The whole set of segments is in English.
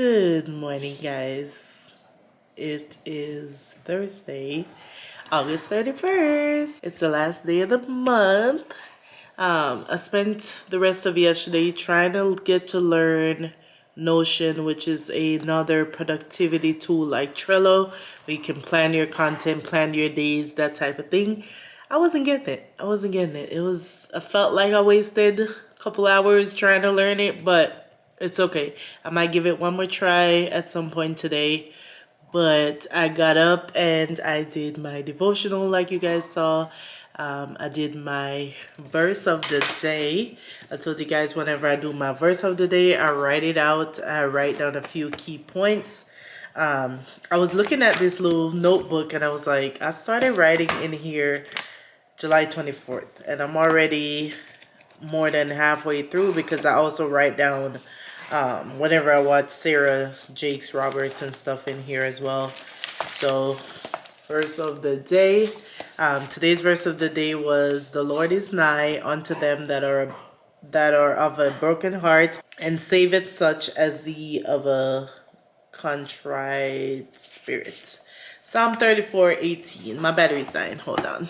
Good morning, guys. It is Thursday, August 31st. It's the last day of the month. I spent the rest of yesterday trying to get to learn Notion, which is another productivity tool like Trello, where you can plan your content, plan your days, that type of thing. I wasn't getting it. I felt like I wasted a couple hours trying to learn it, but it's okay. I might give it one more try at some point today. But I got up and I did my devotional like you guys saw. I did my verse of the day. I told you guys whenever I do my verse of the day, I write it out. I write down a few key points. I was looking at this little notebook and I was like, I started writing in here July 24th and I'm already more than halfway through because I also write down whenever I watch Sarah Jakes Roberts and stuff in here as well. So verse of the day, today's verse of the day was, the Lord is nigh unto them that are of a broken heart, and saveth such as the of a contrite spirit. Psalm 34:18. My battery's dying, hold on.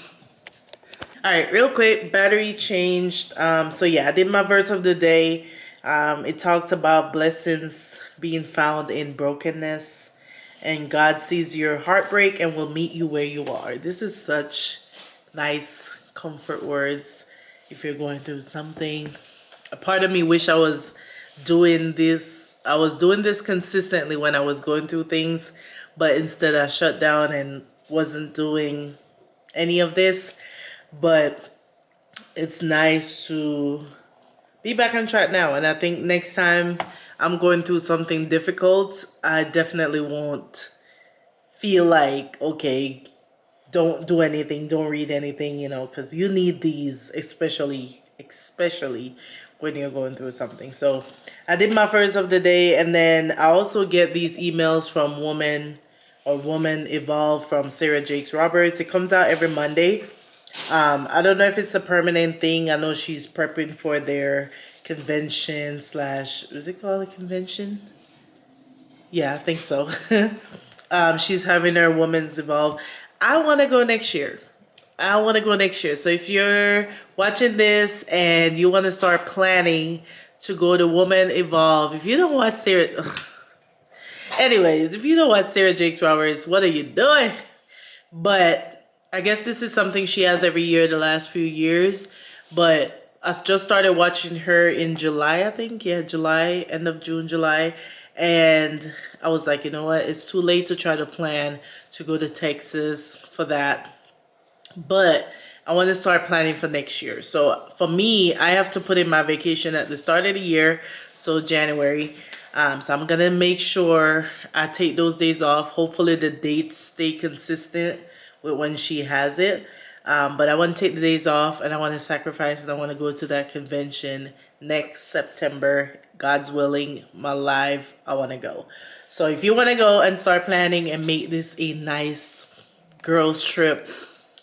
All right, real quick, battery changed. So yeah, I did my verse of the day. It talks about blessings being found in brokenness, and God sees your heartbreak and will meet you where you are. This is such nice comfort words if you're going through something. A part of me wish I was doing this. I was doing this consistently when I was going through things, but instead I shut down and wasn't doing any of this. But it's nice to be back on track now. And I think next time I'm going through something difficult, I definitely won't feel like, okay, don't do anything, don't read anything, because you need these, especially when you're going through something. So I did my first of the day, and then I also get these emails from Woman Evolve from Sarah Jakes Roberts. It comes out every Monday. I don't know if it's a permanent thing. I know she's prepping for their convention slash, is it called a convention? Yeah, I think so. She's having her Women's Evolve. I want to go next year. So if you're watching this and you want to start planning to go to Woman Evolve, if you don't watch Sarah... Anyways, if you don't watch Sarah Jakes Roberts, what are you doing? But I guess this is something she has every year the last few years. But I just started watching her in July, I think. Yeah, July, end of June, July. And I was like, you know what? It's too late to try to plan to go to Texas for that. But I want to start planning for next year. So for me, I have to put in my vacation at the start of the year. So January. So I'm going to make sure I take those days off. Hopefully the dates stay consistent with when she has it. But I want to take the days off and I want to sacrifice and I want to go to that convention next September. God's willing, my life, I want to go. So if you want to go and start planning and make this a nice girls trip,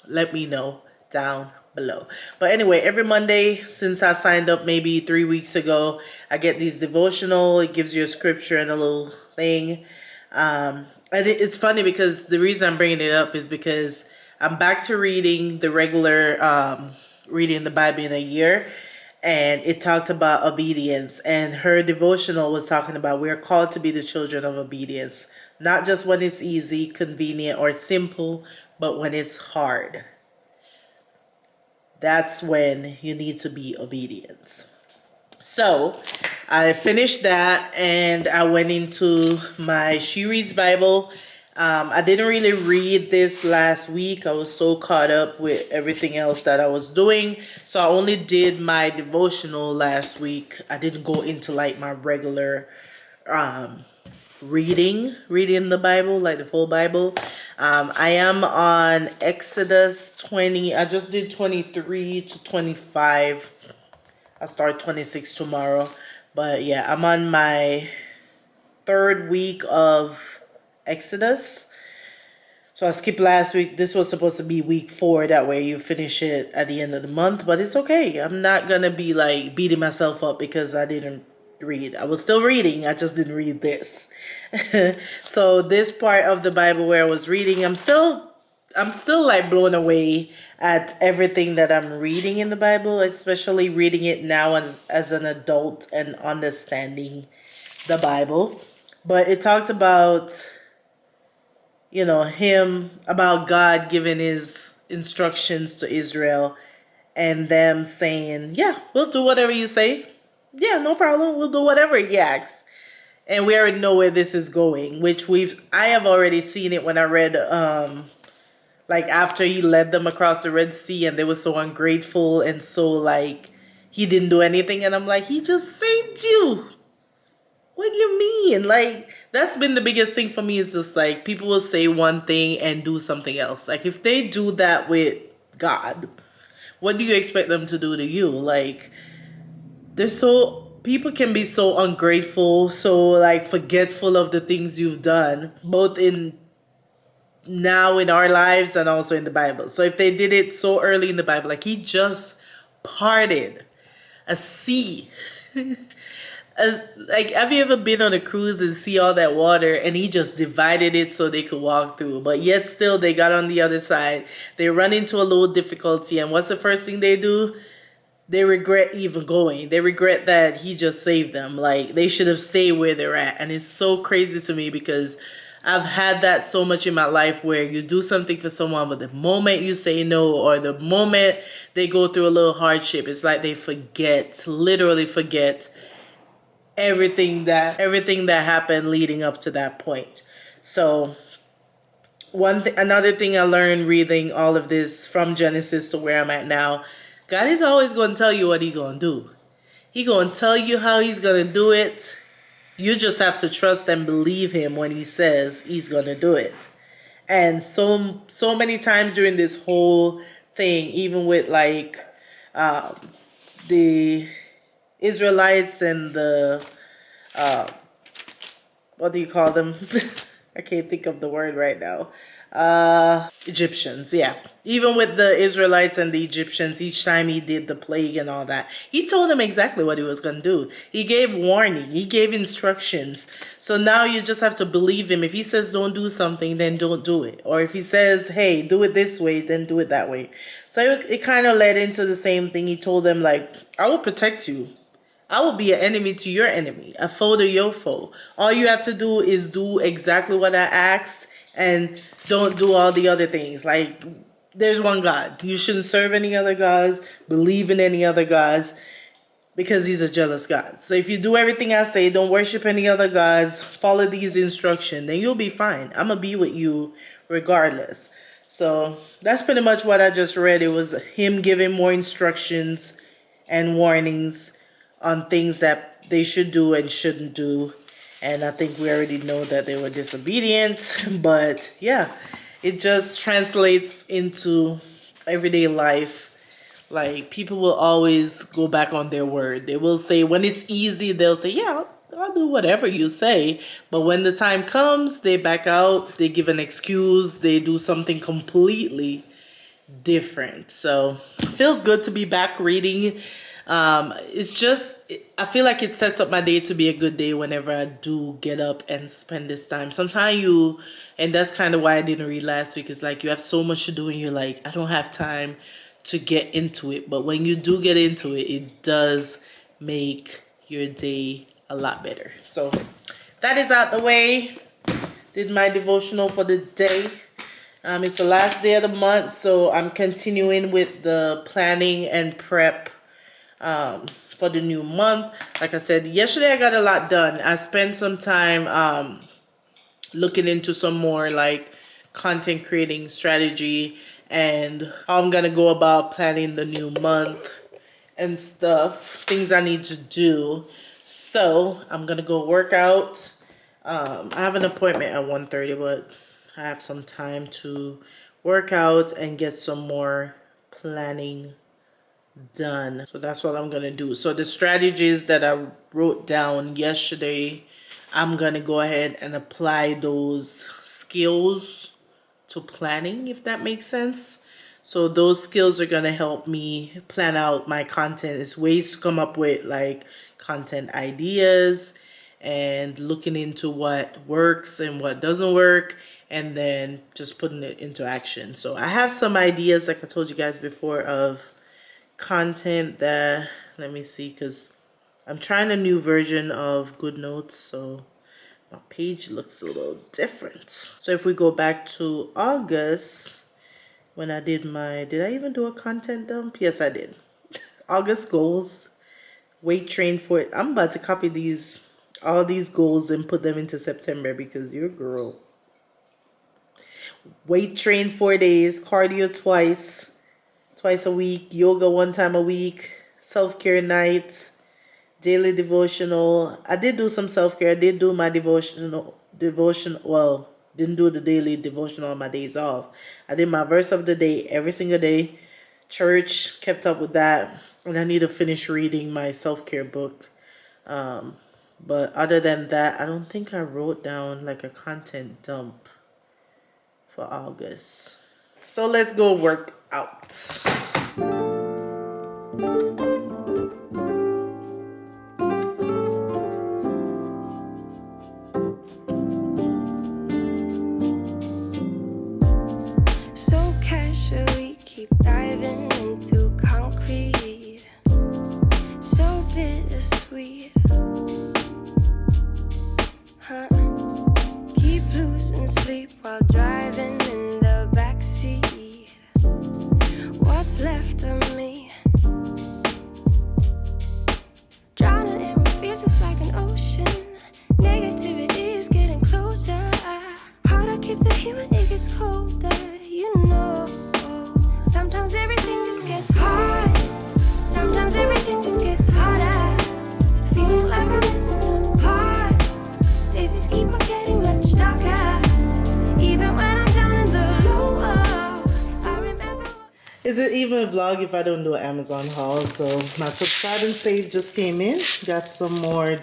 let me know down below. But anyway, every Monday since I signed up maybe 3 weeks ago, I get these devotional. It gives you a scripture and a little thing. It's funny because the reason I'm bringing it up is because I'm back to reading the regular reading the Bible in a year, and it talked about obedience, and her devotional was talking about we're called to be the children of obedience, not just when it's easy, convenient, or simple, but when it's hard. That's when you need to be obedient. So I finished that and I went into my She Reads Bible. I didn't really read this last week. I was so caught up with everything else that I was doing. So I only did my devotional last week. I didn't go into like my regular reading the Bible, like the full Bible. I am on Exodus 20. I just did 23 to 25. I'll start 26 tomorrow. But yeah, I'm on my third week of Exodus. So I skipped last week. This was supposed to be week 4. That way you finish it at the end of the month. But it's okay. I'm not going to be like beating myself up because I didn't read. I was still reading, I just didn't read this. So this part of the Bible where I was reading, I'm still like blown away at everything that I'm reading in the Bible, especially reading it now as an adult and understanding the Bible. But it talked about, him, about God giving his instructions to Israel and them saying, yeah, we'll do whatever you say. Yeah, no problem. We'll do whatever he asks. And we already know where this is going, which I have already seen it when I read, like after he led them across the Red Sea and they were so ungrateful and so like, he didn't do anything. And I'm like, he just saved you. What do you mean? Like, that's been the biggest thing for me, is just like people will say one thing and do something else. Like, if they do that with God, what do you expect them to do to you? Like, people can be so ungrateful, so like forgetful of the things you've done, both in now in our lives and also in the Bible. So if they did it so early in the Bible, like he just parted a sea. Like, have you ever been on a cruise and see all that water and he just divided it so they could walk through, but yet still they got on the other side. They run into a little difficulty, and what's the first thing they do? They regret even going. They regret that he just saved them. Like, they should have stayed where they're at. And it's so crazy to me because I've had that so much in my life where you do something for someone, but the moment you say no, or the moment they go through a little hardship, it's like they literally forget everything that happened leading up to that point. So another thing I learned reading all of this from Genesis to where I'm at now, God is always going to tell you what he's going to do. He's going to tell you how he's going to do it. You just have to trust and believe him when he says he's going to do it. And so many times during this whole thing, even with like the Israelites and the what do you call them? I can't think of the word right now. Egyptians, yeah. Even with the Israelites and the Egyptians, each time he did the plague and all that, he told them exactly what he was going to do. He gave warning. He gave instructions. So now you just have to believe him. If he says don't do something, then don't do it. Or if he says, hey, do it this way, then do it that way. So it kind of led into the same thing. He told them, like, I will protect you. I will be an enemy to your enemy, a foe to your foe. All you have to do is do exactly what I asked and don't do all the other things. Like, there's one God. You shouldn't serve any other gods, believe in any other gods, because he's a jealous God. So if you do everything I say, don't worship any other gods, follow these instructions, then you'll be fine. I'm going to be with you regardless. So that's pretty much what I just read. It was him giving more instructions and warnings on things that they should do and shouldn't do. And I think we already know that they were disobedient. But yeah, it just translates into everyday life. Like, people will always go back on their word. They will say, when it's easy, they'll say, yeah, I'll do whatever you say. But when the time comes, they back out, they give an excuse, they do something completely different. So it feels good to be back reading. It's just, I feel like it sets up my day to be a good day whenever I do get up and spend this time. Sometimes and that's kind of why I didn't read last week, is like you have so much to do and you're like, I don't have time to get into it. But when you do get into it, it does make your day a lot better. So that is out the way. Did my devotional for the day. It's the last day of the month, so I'm continuing with the planning and prep for the new month. Like I said, yesterday I got a lot done. I spent some time looking into some more like content creating strategy and how I'm gonna go about planning the new month and stuff, things I need to do. So I'm gonna go work out. I have an appointment at 1:30, but I have some time to work out and get some more planning done. So that's what I'm gonna do. So the strategies that I wrote down yesterday, I'm gonna go ahead and apply those skills to planning, if that makes sense. So those skills are gonna help me plan out my content. It's ways to come up with like content ideas and looking into what works and what doesn't work, and then just putting it into action. So I have some ideas, like I told you guys before, of content that, let me see, because I'm trying a new version of GoodNotes, so my page looks a little different. So if we go back to August, when I did I even do a content dump? Yes, I did. August goals, weight train for it. I'm about to copy all these goals and put them into September, because your girl. Weight train 4 days, cardio twice a week, yoga 1 time a week, self-care nights, daily devotional. I did do some self-care. I did do my devotion. Well, didn't do the daily devotional on my days off. I did my verse of the day every single day. Church, kept up with that. And I need to finish reading my self-care book. But other than that, I don't think I wrote down like a content dump for August. So let's go work out. So casually keep diving into concrete. So bittersweet. Huh? Keep losing sleep while driving in the backseat. What's left of me? Drowning in what feels just like an ocean. Negativity is getting closer. Hard to keep the heat when it gets colder. You know, sometimes everything just gets hard. Sometimes everything just gets harder. Feeling like I'm missing some parts. Days just keep on getting much darker. Even when I'm down in the low, I remember. Is it even a vlog if I don't do an Amazon haul? So my subscribe and save just came in. Got some more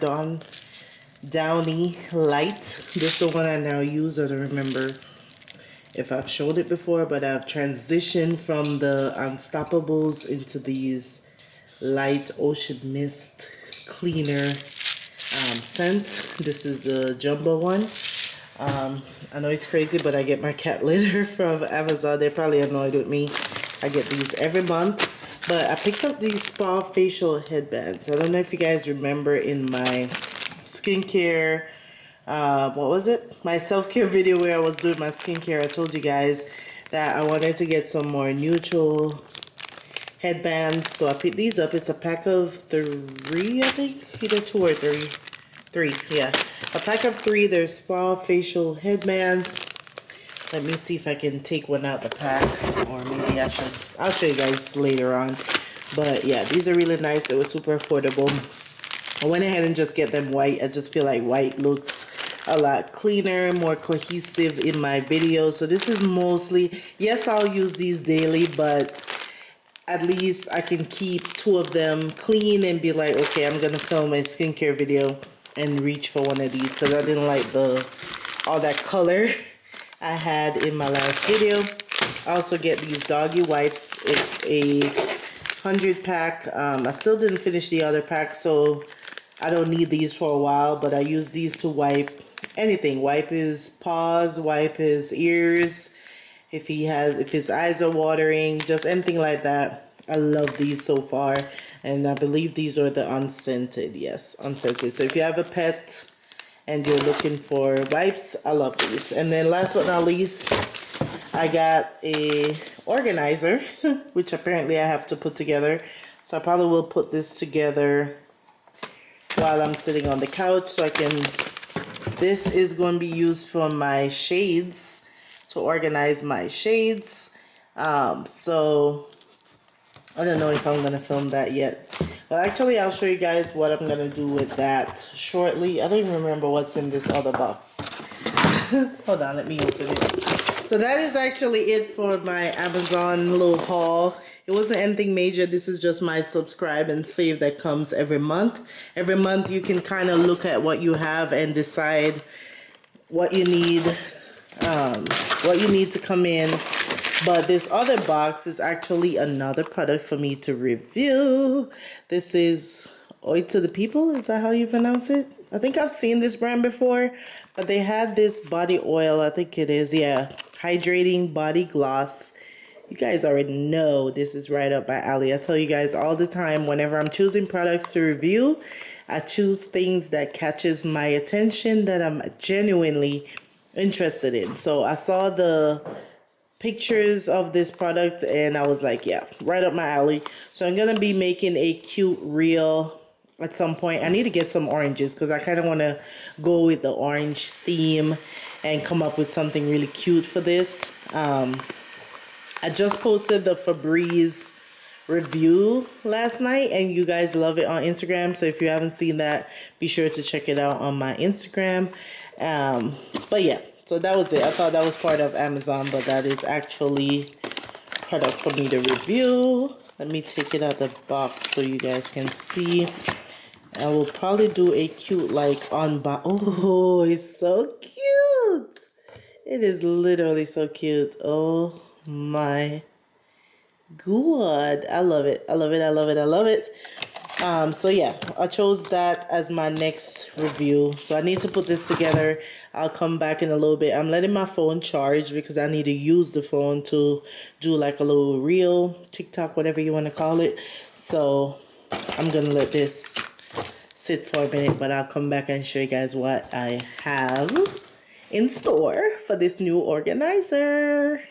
Downy Light. This is the one I now use. I don't remember if I've showed it before, but I've transitioned from the Unstoppables into these light ocean mist cleaner scent. This is the jumbo one. I know it's crazy, but I get my cat litter from Amazon. They're probably annoyed with me. I get these every month. But I picked up these spa facial headbands. I don't know if you guys remember in my skincare, what was it? My self-care video where I was doing my skincare. I told you guys that I wanted to get some more neutral headbands. So I picked these up. It's a pack of 3, I think. Either 2 or 3. 3, yeah. A pack of 3. There's spa facial headbands. Let me see if I can take one out the pack, or maybe I'll show you guys later on. But yeah, these are really nice. They were super affordable. I went ahead and just get them white. I just feel like white looks a lot cleaner, more cohesive in my videos. So this is mostly, yes, I'll use these daily, but at least I can keep 2 of them clean and be like, okay, I'm gonna film a skincare video and reach for one of these, because I didn't like all that color I had in my last video. I also get these doggy wipes. It's a 100 pack. I still didn't finish the other pack, so I don't need these for a while, but I use these to wipe anything. Wipe his paws, wipe his ears, if his eyes are watering, just anything like that. I love these so far, and I believe these are the unscented. Yes, unscented. So if you have a pet and you're looking for wipes, I love these. And then last but not least, I got a organizer, which apparently I have to put together. So I probably will put this together while I'm sitting on the couch, so I can, this is going to be used for my shades, to organize my shades. So I don't know if I'm going to film that yet. Well, actually, I'll show you guys what I'm going to do with that shortly. I don't even remember what's in this other box. Hold on, let me open it. So that is actually it for my Amazon little haul. It wasn't anything major. This is just my subscribe and save that comes every month. Every month you can kind of look at what you have and decide what you need to come in. But this other box is actually another product for me to review. This is Oi to the People. Is that how you pronounce it? I think I've seen this brand before, but they had this body oil. I think it is, yeah. Hydrating body gloss. You guys already know this is right up my alley. I tell you guys all the time, whenever I'm choosing products to review, I choose things that catches my attention, that I'm genuinely interested in. So I saw the pictures of this product and I was like, yeah, right up my alley. So I'm gonna be making a cute reel at some point. I need to get some oranges because I kind of want to go with the orange theme and come up with something really cute for this. I just posted the Febreze review last night and you guys love it on Instagram. So if you haven't seen that, be sure to check it out on my Instagram. But yeah, so that was it. I thought that was part of Amazon, but that is actually product for me to review. Let me take it out the box so you guys can see. I will probably do a cute like unbox. Oh, it's so cute. It is literally so cute. Oh my god. I love it. I love it. I love it. I love it. So yeah, I chose that as my next review. So I need to put this together. I'll come back in a little bit. I'm letting my phone charge because I need to use the phone to do like a little reel, TikTok, whatever you want to call it. So I'm gonna let this sit for a minute, but I'll come back and show you guys what I have in store for this new organizer.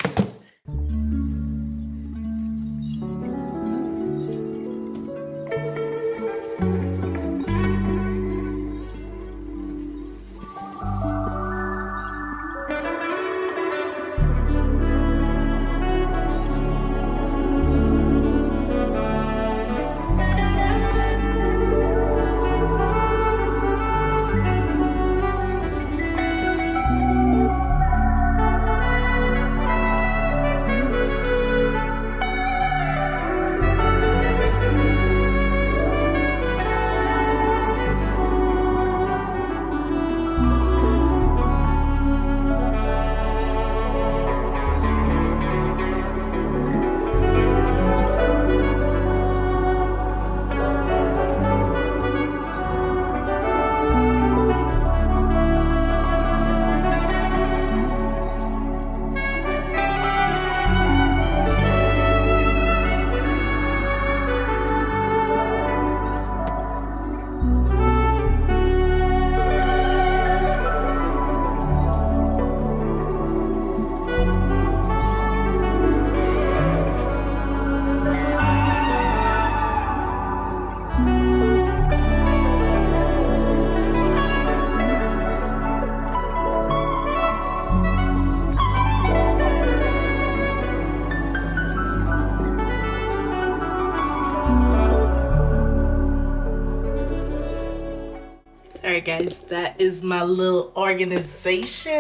Alright guys, that is my little organization.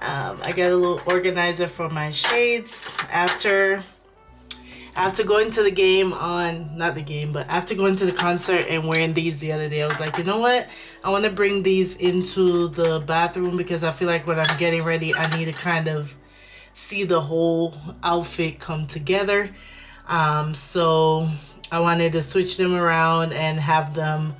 I got a little organizer for my shades. After going to the game on, not the game, but after going to the concert and wearing these the other day, I was like, you know what? I want to bring these into the bathroom because I feel like when I'm getting ready, I need to kind of see the whole outfit come together. So I wanted to switch them around and have them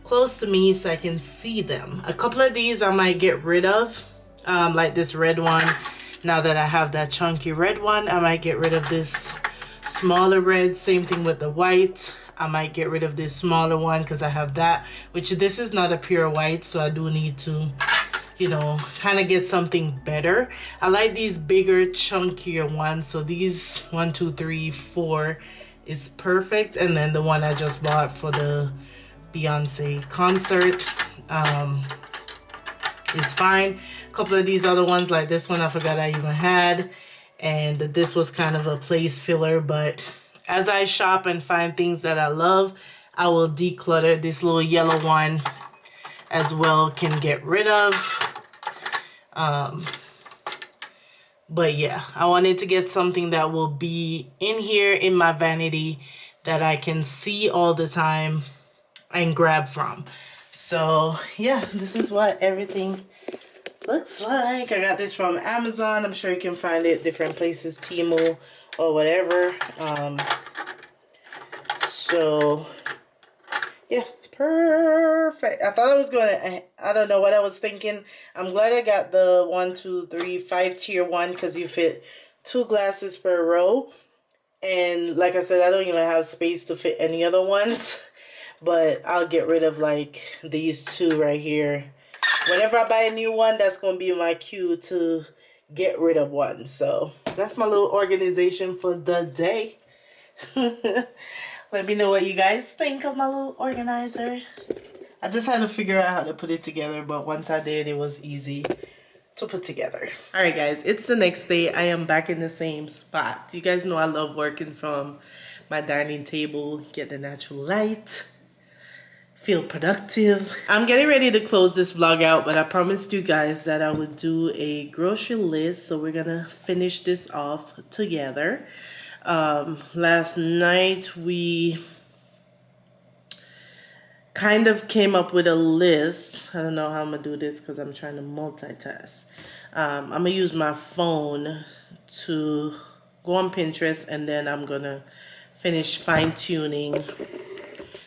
close to me so I can see them. A couple of these I might get rid of, like this red one. Now that I have that chunky red one, I might get rid of this smaller red. Same thing with the white. I might get rid of this smaller one because I have that, which this is not a pure white, so I do need to, you know, kind of get something better. I like these bigger, chunkier ones. So these 1, 2, 3, 4 is perfect. And then the one I just bought for the Beyonce concert is fine. A couple of these other ones, like this one, I forgot I even had, and this was kind of a place filler. But as I shop and find things that I love, I will declutter. This little yellow one as well can get rid of. But yeah, I wanted to get something that will be in here in my vanity that I can see all the time and grab from. So yeah, this is what everything Looks like I got this from Amazon. I'm sure you can find it different places, Temu or whatever. So yeah, perfect. I thought I was gonna, I don't know what I was thinking. I'm glad I got the 1, 2, 3, 5 tier one because you fit 2 glasses per row. And like I said, I don't even have space to fit any other ones. But I'll get rid of like these 2 right here. Whenever I buy a new one, that's going to be my cue to get rid of one. So that's my little organization for the day. Let me know what you guys think of my little organizer. I just had to figure out how to put it together, but once I did, it was easy to put together. All right, guys, it's the next day. I am back in the same spot. You guys know I love working from my dining table, get the natural light, feel productive. I'm getting ready to close this vlog out, but I promised you guys that I would do a grocery list, so we're gonna finish this off together. Last night we kind of came up with a list. I don't know how I'm gonna do this because I'm trying to multitask. I'm gonna use my phone to go on Pinterest, and then I'm gonna finish fine-tuning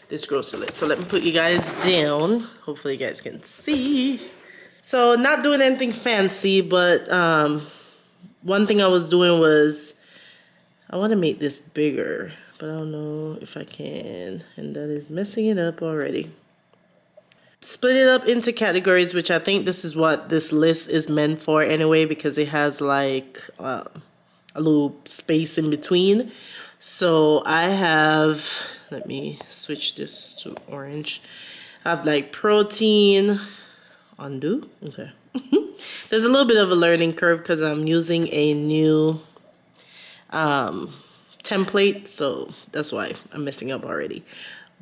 this grocery list. So let me put you guys down. Hopefully you guys can see. So not doing anything fancy, but one thing I was doing was I want to make this bigger, but I don't know if I can, and that is messing it up already. Split it up into categories, which I think this is what this list is meant for anyway, because it has like a little space in between. So I have, let me switch this to orange. I have like protein, undo, okay. There's a little bit of a learning curve because I'm using a new template, so that's why I'm messing up already.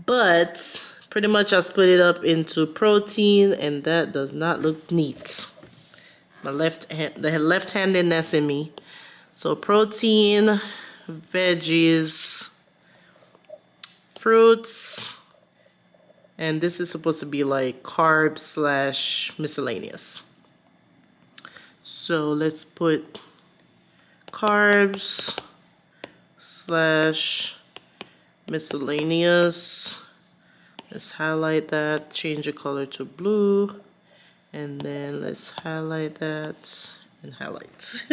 But pretty much I split it up into protein, and that does not look neat. My left hand, the left-handedness in me. So protein, veggies, fruits, and this is supposed to be like carbs / miscellaneous. So let's put carbs / miscellaneous. Let's highlight that, change the color to blue, and then let's highlight that and highlight.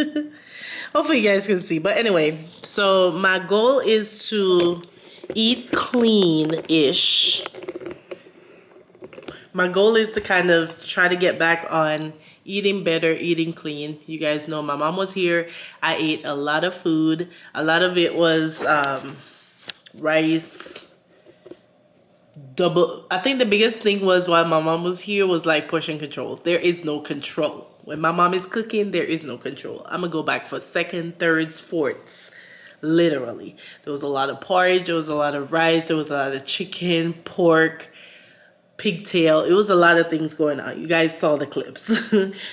Hopefully you guys can see. But anyway, so my goal is to eat clean-ish. My goal is to kind of try to get back on eating better, eating clean. You guys know my mom was here. I ate a lot of food. A lot of it was rice. I think the biggest thing was while my mom was here was like portion control. There is no control. When my mom is cooking, there is no control. I'm gonna go back for second, thirds, fourths. Literally. There was a lot of porridge, there was a lot of rice, there was a lot of chicken, pork, pigtail. It was a lot of things going on. You guys saw the clips.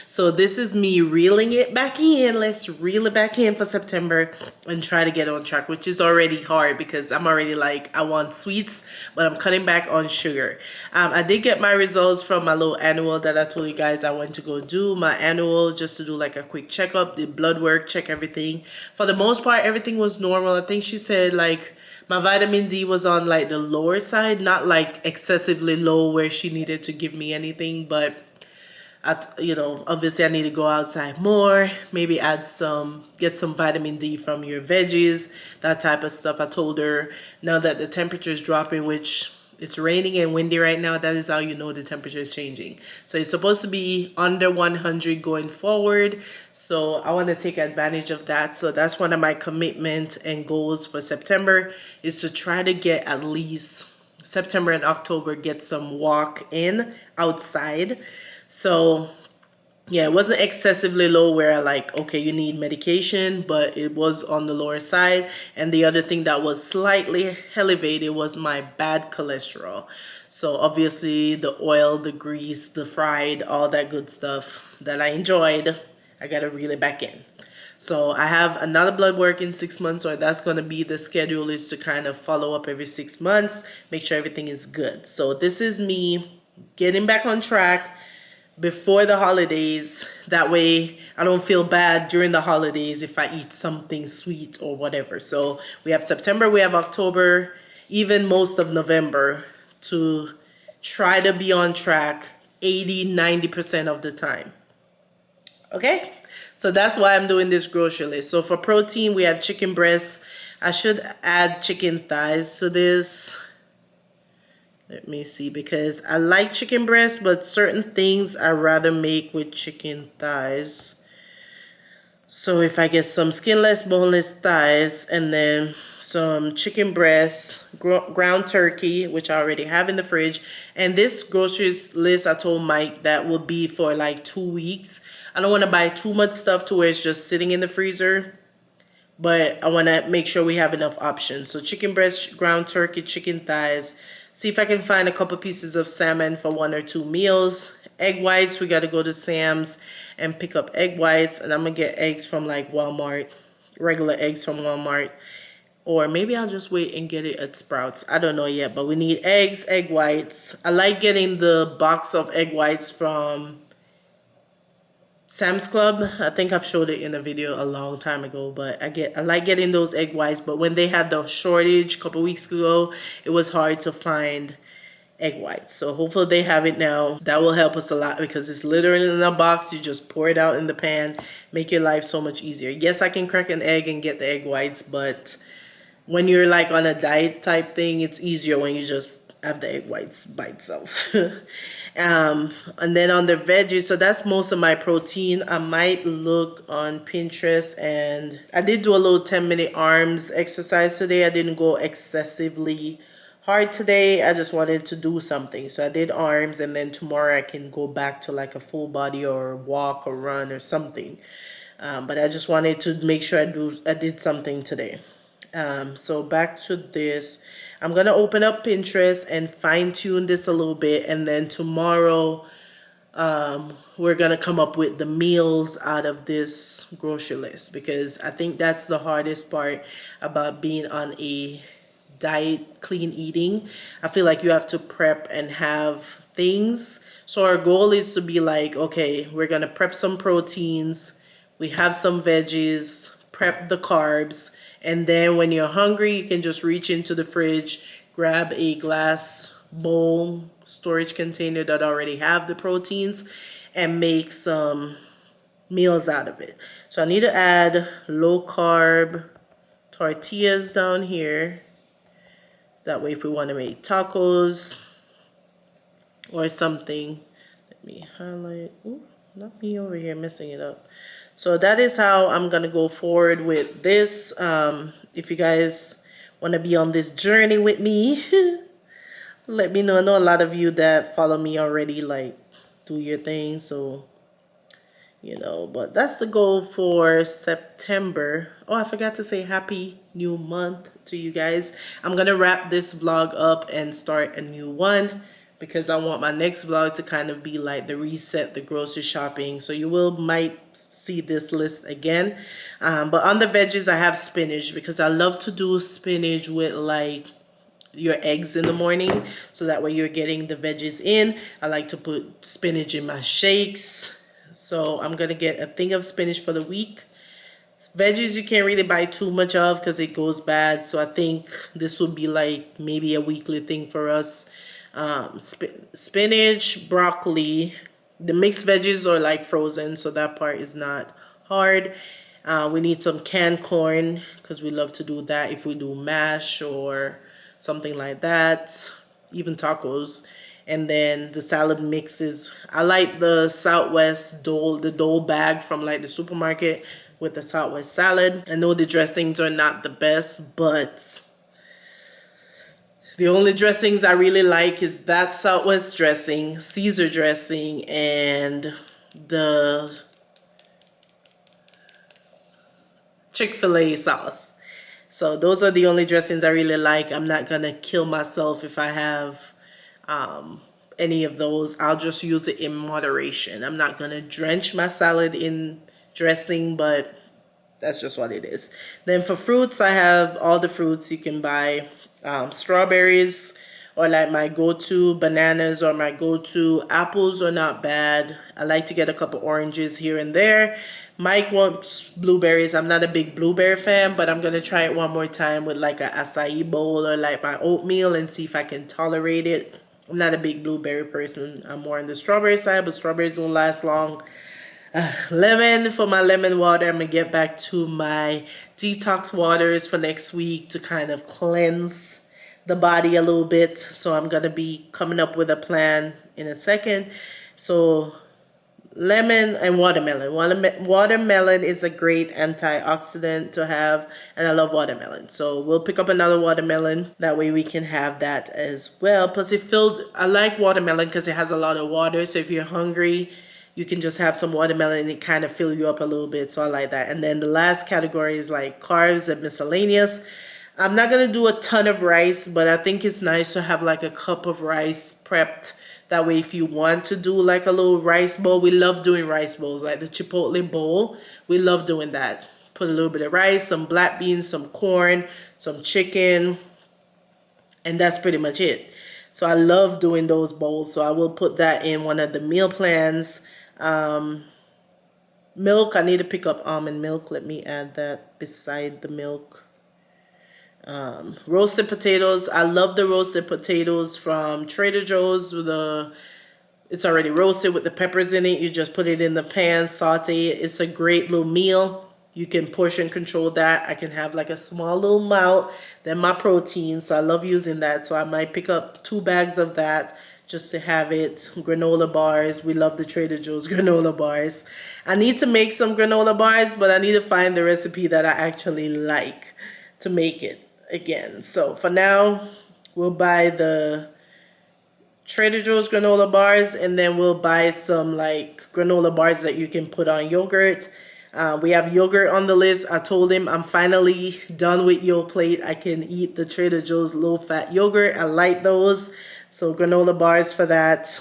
So this is me reeling it back in. Let's reel it back in for September and try to get on track, which is already hard because I'm already like, I want sweets, but I'm cutting back on sugar. I did get my results from my little annual that I told you guys I went to go do. My annual just to do like a quick checkup, the blood work, check everything. For the most part, everything was normal. I think she said like my vitamin D was on like the lower side, not like excessively low where she needed to give me anything, but obviously I need to go outside more, maybe get some vitamin D from your veggies, that type of stuff. I told her now that the temperature is dropping, which it's raining and windy right now, that is how you know the temperature is changing. So it's supposed to be under 100 going forward. So I want to take advantage of that. So that's one of my commitments and goals for September is to try to get at least September and October, get some walk in outside. So yeah, it wasn't excessively low where like, okay, you need medication, but it was on the lower side. And the other thing that was slightly elevated was my bad cholesterol. So obviously the oil, the grease, the fried, all that good stuff that I enjoyed, I got to reel it back in. So I have another blood work in 6 months, or that's going to be the schedule, is to kind of follow up every 6 months, make sure everything is good. So this is me getting back on track, before the holidays. That way I don't feel bad during the holidays if I eat something sweet or whatever. So we have September, we have October, even most of November to try to be on track 80-90% of the time. Okay, so that's why I'm doing this grocery list. So for protein, we have chicken breasts. I should add chicken thighs to this. Let me see, because I like chicken breast, but certain things I rather make with chicken thighs. So if I get some skinless, boneless thighs, and then some chicken breasts, ground turkey, which I already have in the fridge. And this groceries list, I told Mike that will be for like 2 weeks. I don't want to buy too much stuff to where it's just sitting in the freezer, but I want to make sure we have enough options. So chicken breast, ground turkey, chicken thighs. See if I can find a couple pieces of salmon for 1 or 2 meals. Egg whites, we got to go to Sam's and pick up egg whites. And I'm going to get eggs from like Walmart, regular eggs from Walmart. Or maybe I'll just wait and get it at Sprouts. I don't know yet, but we need eggs, egg whites. I like getting the box of egg whites from Sam's Club. I think I've showed it in a video a long time ago, but I like getting those egg whites. But when they had the shortage a couple weeks ago, it was hard to find egg whites. So hopefully they have it now. That will help us a lot because it's literally in a box. You just pour it out in the pan, make your life so much easier. Yes, I can crack an egg and get the egg whites, but when you're like on a diet type thing, it's easier when you just have the egg whites by itself. And then on the veggies, so that's most of my protein. I might look on Pinterest, and I did do a little 10-minute arms exercise today. I didn't go excessively hard today. I just wanted to do something. So I did arms, and then tomorrow I can go back to like a full body or walk or run or something. But I just wanted to make sure I did something today. So back to this. I'm going to open up Pinterest and fine tune this a little bit. And then tomorrow, we're going to come up with the meals out of this grocery list. Because I think that's the hardest part about being on a diet, clean eating. I feel like you have to prep and have things. So our goal is to be like, okay, we're going to prep some proteins. We have some veggies, prep the carbs. And then when you're hungry, you can just reach into the fridge, grab a glass bowl, storage container that already have the proteins, and make some meals out of it. So I need to add low carb tortillas down here. That way if we want to make tacos or something. Let me highlight. Ooh, not me over here messing it up. So that is how I'm going to go forward with this. If you guys want to be on this journey with me, let me know. I know a lot of you that follow me already, like, do your thing. So, you know, but that's the goal for September. Oh, I forgot to say happy new month to you guys. I'm going to wrap this vlog up and start a new one, because I want my next vlog to kind of be like the reset, the grocery shopping. So you might see this list again. But on the veggies, I have spinach, because I love to do spinach with like your eggs in the morning. So that way you're getting the veggies in. I like to put spinach in my shakes. So I'm going to get a thing of spinach for the week. Veggies you can't really buy too much of because it goes bad. So I think this will be like maybe a weekly thing for us. Spinach, broccoli. The mixed veggies are like frozen, so that part is not hard. We need some canned corn because we love to do that if we do mash or something like that, even tacos. And then the salad mixes. I like the Southwest Dole, the Dole bag from like the supermarket with the Southwest salad. I know the dressings are not the best, but the only dressings I really like is that Southwest dressing, Caesar dressing, and the Chick-fil-A sauce. So those are the only dressings I really like. I'm not going to kill myself if I have any of those. I'll just use it in moderation. I'm not going to drench my salad in dressing, but that's just what it is. Then for fruits, I have all the fruits you can buy. Strawberries, or like my go-to bananas or my go-to apples are not bad. I like to get a couple oranges here and there. Mike wants blueberries. I'm not a big blueberry fan, but I'm gonna try it one more time with like a acai bowl or like my oatmeal and see if I can tolerate it. I'm not a big blueberry person. I'm more on the strawberry side, but strawberries won't last long. Lemon for my lemon water. I'm gonna get back to my detox waters for next week to kind of cleanse the body a little bit. So I'm gonna be coming up with a plan in a second. So lemon and watermelon. Watermelon is a great antioxidant to have, and I love watermelon. So we'll pick up another watermelon. That way we can have that as well. Plus it fills, I like watermelon because it has a lot of water. So if you're hungry, you can just have some watermelon and it kind of fill you up a little bit. So I like that. And then the last category is like carbs and miscellaneous. I'm not going to do a ton of rice, but I think it's nice to have like a cup of rice prepped. That way if you want to do like a little rice bowl, we love doing rice bowls, like the Chipotle bowl. We love doing that. Put a little bit of rice, some black beans, some corn, some chicken, and that's pretty much it. So I love doing those bowls. So I will put that in one of the meal plans. Milk, I need to pick up almond milk. Let me add that beside the milk. Roasted potatoes. I love the roasted potatoes from Trader Joe's. It's already roasted with the peppers in it. You just put it in the pan, saute it. It's a great little meal. You can portion control that. I can have like a small little amount. Then my protein. So I love using that. So I might pick up 2 bags of that just to have it. Granola bars. We love the Trader Joe's granola bars. I need to make some granola bars, but I need to find the recipe that I actually like to make it again. So for now, we'll buy the Trader Joe's granola bars, and then we'll buy some like granola bars that you can put on yogurt. We have yogurt on the list. I told him I'm finally done with Yoplait. I can eat the Trader Joe's low-fat yogurt. I like those. So granola bars for that.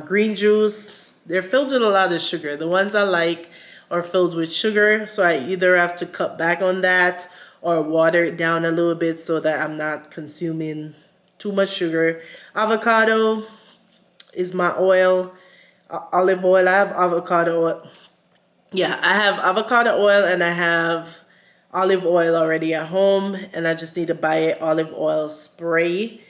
Green juice. They're filled with a lot of sugar. The ones I like are filled with sugar. So I either have to cut back on that or water it down a little bit so that I'm not consuming too much sugar. Avocado is my oil. Olive oil. I have avocado oil. Yeah, I have avocado oil and I have olive oil already at home, and I just need to buy an olive oil spray.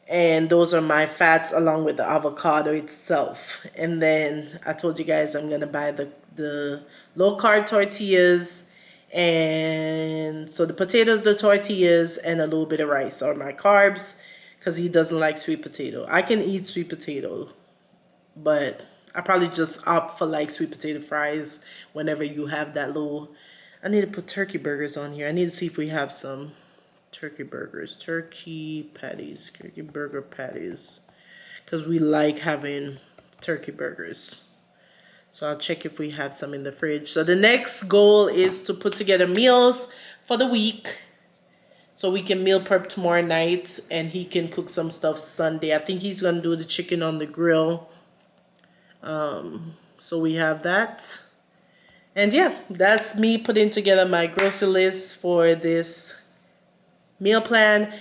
And those are my fats along with the avocado itself. And then I told you guys I'm going to buy the low-carb tortillas. And so the potatoes, the tortillas, and a little bit of rice are my carbs because he doesn't like sweet potato. I can eat sweet potato, but I probably just opt for like sweet potato fries whenever you have that little... I need to put turkey burgers on here. I need to see if we have some turkey burgers, turkey patties, turkey burger patties, because we like having turkey burgers. So I'll check if we have some in the fridge. So the next goal is to put together meals for the week so we can meal prep tomorrow night and he can cook some stuff Sunday. I think he's gonna do the chicken on the grill. So we have that. And yeah, that's me putting together my grocery list for this meal plan.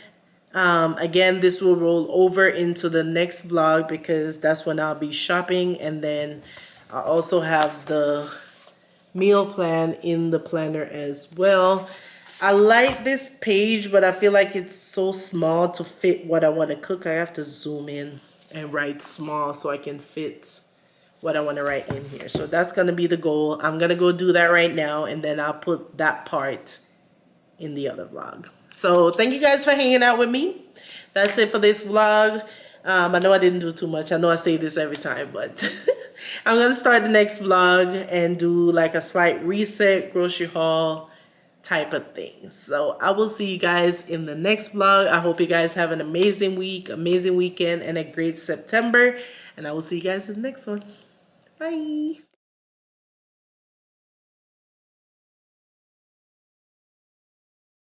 Again, this will roll over into the next vlog because that's when I'll be shopping, and then I also have the meal plan in the planner as well. I like this page, but I feel like it's so small to fit what I want to cook. I have to zoom in and write small so I can fit what I want to write in here. So that's going to be the goal. I'm going to go do that right now, and then I'll put that part in the other vlog. So thank you guys for hanging out with me. That's it for this vlog. I know I didn't do too much. I know I say this every time, but I'm going to start the next vlog and do like a slight reset, grocery haul type of thing. So I will see you guys in the next vlog. I hope you guys have an amazing week, amazing weekend, and a great September. And I will see you guys in the next one. Bye.